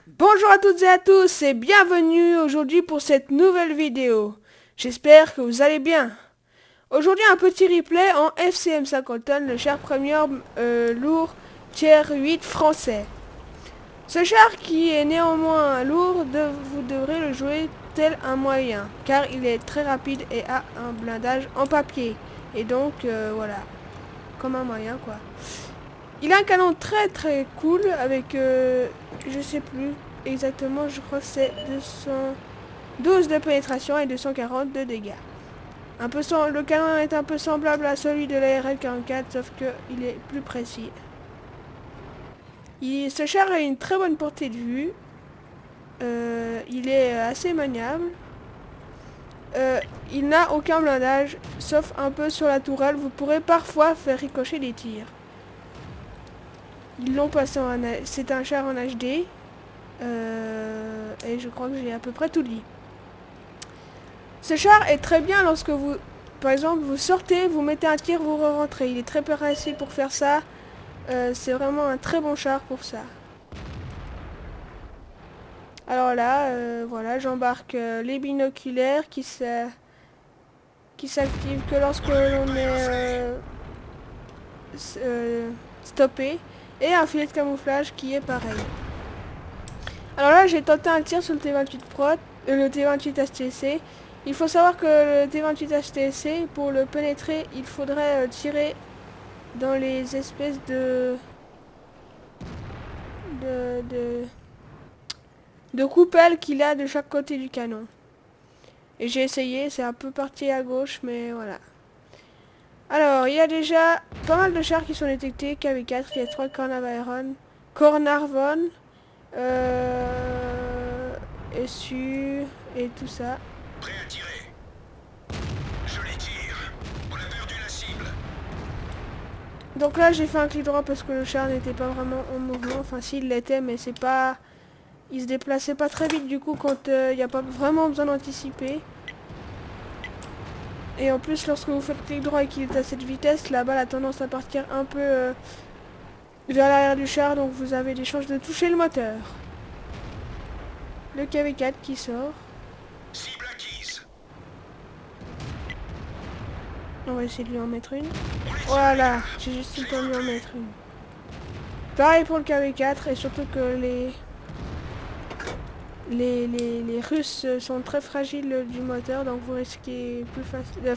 Bonjour à toutes et à tous et bienvenue aujourd'hui pour cette nouvelle vidéo. J'espère que vous allez bien. Aujourd'hui un petit replay en FCM 50 tonnes, le char premium lourd tier 8 français. Ce char qui est néanmoins lourd, vous devrez le jouer tel un moyen, car il est très rapide et a un blindage en papier. Et donc voilà, comme un moyen quoi. Il a un canon très cool avec, je sais plus exactement, je crois que c'est 212 de pénétration et 240 de dégâts. Le canon est un peu semblable à celui de la RL44, sauf qu'il est plus précis. Ce char a une très bonne portée de vue. Il est assez maniable. Il n'a aucun blindage, sauf un peu sur la tourelle. Vous pourrez parfois faire ricocher des tirs. Ils l'ont passé en... C'est un char en HD. Et je crois que j'ai à peu près tout dit. Ce char est très bien lorsque vous... Par exemple, vous sortez, vous mettez un tir, vous rentrez. Il est très précis pour faire ça. C'est vraiment un très bon char pour ça. Alors là, voilà, j'embarque les binoculaires qui s'activent que lorsque l'on est stoppé. Et un filet de camouflage qui est pareil. Alors là, j'ai tenté un tir sur le T28 Pro, le T28 HTC. Il faut savoir que le T28 HTC, pour le pénétrer, il faudrait tirer dans les espèces de coupelles qu'il a de chaque côté du canon. Et j'ai essayé, c'est un peu parti à gauche, mais voilà. Alors, il y a déjà pas mal de chars qui sont détectés. KV4, il y a 3 Carnarvon, SU et tout ça. Prêt à tirer. Je les tire. On a perdu la cible. Donc là j'ai fait un clic droit parce que le char n'était pas vraiment en mouvement. Enfin s'il l'était, mais c'est pas... Il se déplaçait pas très vite du coup quand il n'y a pas vraiment besoin d'anticiper. Et en plus lorsque vous faites clic droit et qu'il est à cette vitesse, la balle a tendance à partir un peu vers l'arrière du char. Donc vous avez des chances de toucher le moteur. Le KV4 qui sort. Cible acquise. On va essayer de lui en mettre une. Voilà, j'ai juste eu le temps de lui en mettre une. Pareil pour le KV4 et surtout que les Russes sont très fragiles du moteur, donc vous risquez plus facile...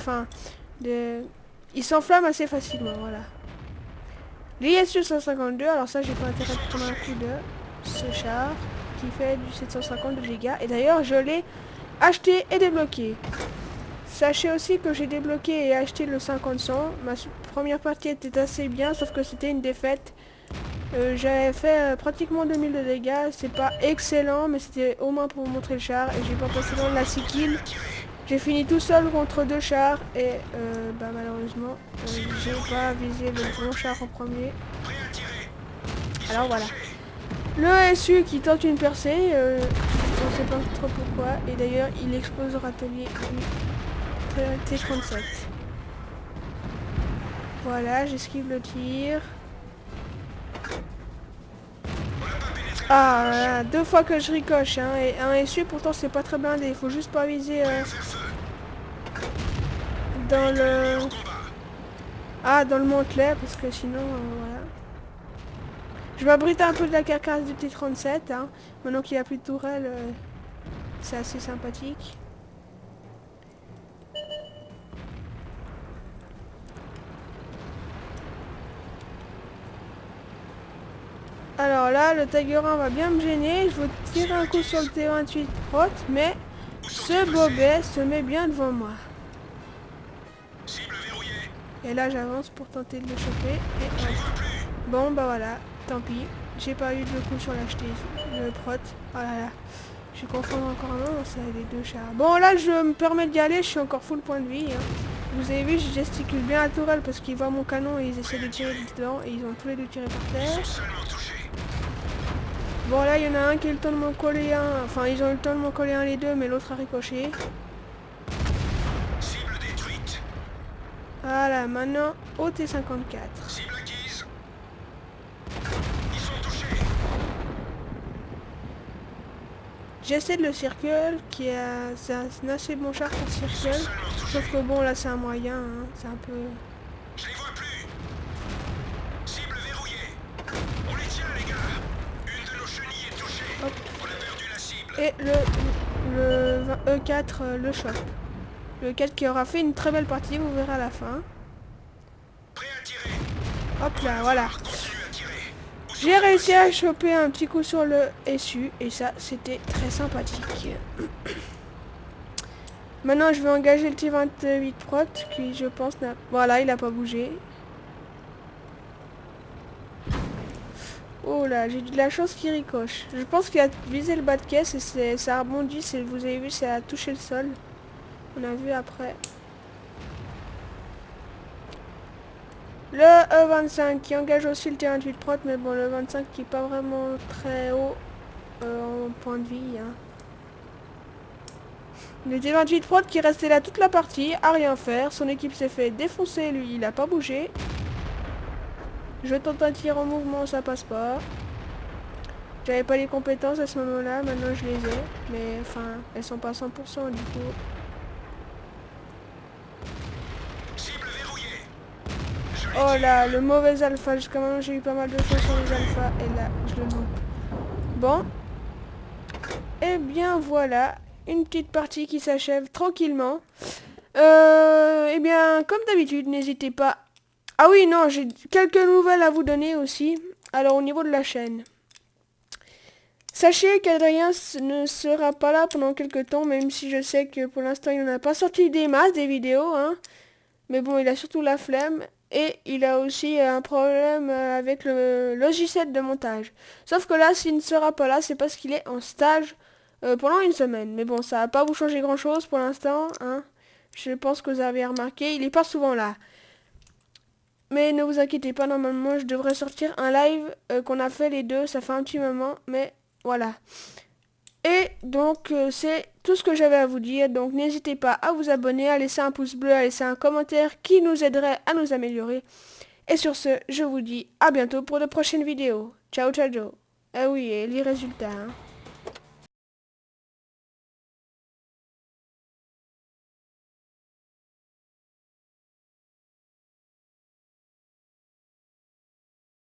Ils s'enflamment assez facilement, voilà. L'ISU 152, alors ça j'ai pas intérêt de prendre un coup de ce char qui fait du 750 de dégâts. Et d'ailleurs je l'ai acheté et débloqué. Sachez aussi que j'ai débloqué et acheté le 50-100. Ma première partie était assez bien, sauf que c'était une défaite. J'avais fait pratiquement 2000 de dégâts. C'est pas excellent, mais c'était au moins pour vous montrer le char. Et j'ai pas passé dans la 6 kills. J'ai fini tout seul contre 2 chars. Et malheureusement, j'ai pas visé le bon char en premier. Alors voilà. Le SU qui tente une percée. On sait pas trop pourquoi. Et d'ailleurs, il explose au râtelier du T37. Voilà, j'esquive le tir. Ah, voilà, 2 fois que je ricoche, hein, et un SU pourtant c'est pas très blindé, il faut juste pas viser dans le... Ah, dans le mantelet, parce que sinon, voilà. Je m'abrite un peu de la carcasse du T37, hein, maintenant qu'il n'y a plus de tourelle, c'est assez sympathique. Alors là, le Tiger 1 va bien me gêner. Je vais tirer un coup sur le T28 Prot, mais ce bobet se met bien devant moi. Cible verrouillée. Et là, j'avance pour tenter de le choper. Et bon, bah voilà, tant pis. J'ai pas eu de coup sur le Prot. Oh là là, je confonds encore un nom, c'est les deux chars. Bon, là, je me permets d'y aller. Je suis encore full point de vie. Hein. Vous avez vu, je gesticule bien la tourelle parce qu'ils voient mon canon et ils essaient de tirer dedans. Et ils ont tous les deux tiré par terre. Bon là il y en a un qui a eu le temps de m'en coller un, enfin ils ont eu le temps de m'en coller un les deux mais l'autre a ricoché. Cible détruite. Voilà, maintenant au T54. Cible acquise. Ils sont touchés. J'essaie de le circle, c'est un assez bon char pour circle. Sauf que bon, là c'est un moyen, hein, c'est un peu... Je les vois plus. Cible verrouillée. On les tient, les gars. Une de nos chenilles est touchée. Hop. On a perdu la cible. Et le E4 le chope. Le E4 qui aura fait une très belle partie, vous verrez à la fin. Prêt à tirer. Hop là, voilà. Continue à tirer. J'ai réussi à choper un petit coup sur le SU et ça c'était très sympathique. Maintenant je vais engager le T28 Prot qui je pense n'a... Voilà, il a pas bougé. Oh là, j'ai de la chance qui ricoche. Je pense qu'il a visé le bas de caisse et ça a rebondi, vous avez vu, ça a touché le sol. On a vu après. Le E25 qui engage aussi le T28 Prot, mais bon, le 25 qui est pas vraiment très haut en point de vie. Hein. Le T28 Prot qui est resté là toute la partie, à rien faire. Son équipe s'est fait défoncer, lui, il a pas bougé. Je tente un tir en mouvement, ça passe pas. J'avais pas les compétences à ce moment-là, maintenant je les ai. Mais enfin, elles sont pas à 100% du coup. Cible verrouillée. Oh là, le mauvais alpha. Jusqu'à maintenant, j'ai eu pas mal de choses sur les alphas. Et là, je le loupe. Bon. Et bien voilà. Une petite partie qui s'achève tranquillement. Eh bien, comme d'habitude, n'hésitez pas. Ah oui, non, j'ai quelques nouvelles à vous donner aussi. Alors, au niveau de la chaîne. Sachez qu'Adrien ne sera pas là pendant quelques temps, même si je sais que pour l'instant, il n'en a pas sorti des masses, des vidéos. Hein. Mais bon, il a surtout la flemme. Et il a aussi un problème avec le logiciel de montage. Sauf que là, s'il ne sera pas là, c'est parce qu'il est en stage pendant une semaine. Mais bon, ça va pas vous changer grand chose pour l'instant. Hein. Je pense que vous avez remarqué, il est pas souvent là. Mais ne vous inquiétez pas, normalement, je devrais sortir un live qu'on a fait les deux. Ça fait un petit moment, mais voilà. Et donc, c'est tout ce que j'avais à vous dire. Donc, n'hésitez pas à vous abonner, à laisser un pouce bleu, à laisser un commentaire qui nous aiderait à nous améliorer. Et sur ce, je vous dis à bientôt pour de prochaines vidéos. Ciao, ciao, ciao. Ah oui, et les résultats. Hein.